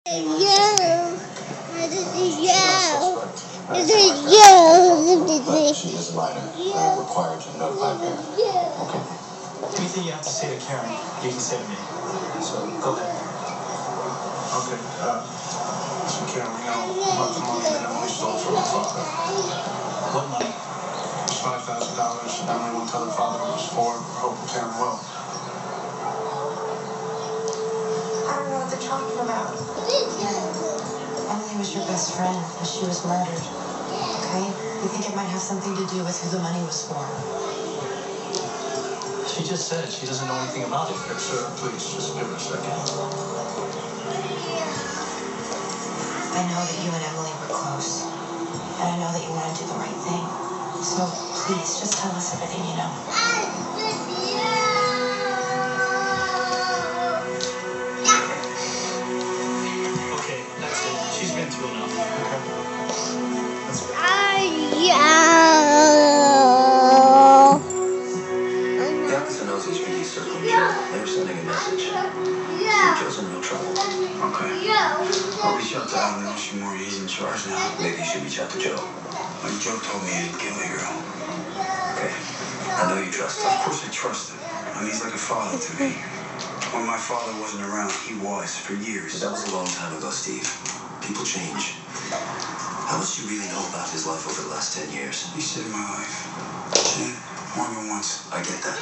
You. This is you. This is you. She is a minor. I'm required to notify parents. Okay. Anything you have to say to Karen, you can say to me. So go ahead. Okay. So Karen, we know about the money that Emily stole from her father. What money? It's $5,000. Emily won't tell her father what it was for. We're hoping Karen will. I don't know what they're talking about. Emily was your best friend, and she was murdered. Okay? You think it might have something to do with who the money was for? She just said she doesn't know anything about it. Sir, please, just give her a second. I know that you and Emily were close, and I know that you want to do the right thing. So please, just tell us everything you know. Okay, that's it. She's been through enough. The officer knows he's really circling Joe. They're sending a message. Joe's in real trouble. Okay. I'll reach out to Emily once more. He's in charge now. Maybe you should reach out to Joe. Like Joe told me he'd kill a girl. Okay. I know you trust him. Of course I trust him. I mean, he's like a father to me. When my father wasn't around, he was for years. But that was a long time ago, Steve. People change. How much do you really know about his life over the last 10 years? He saved my life. More than once. I get that.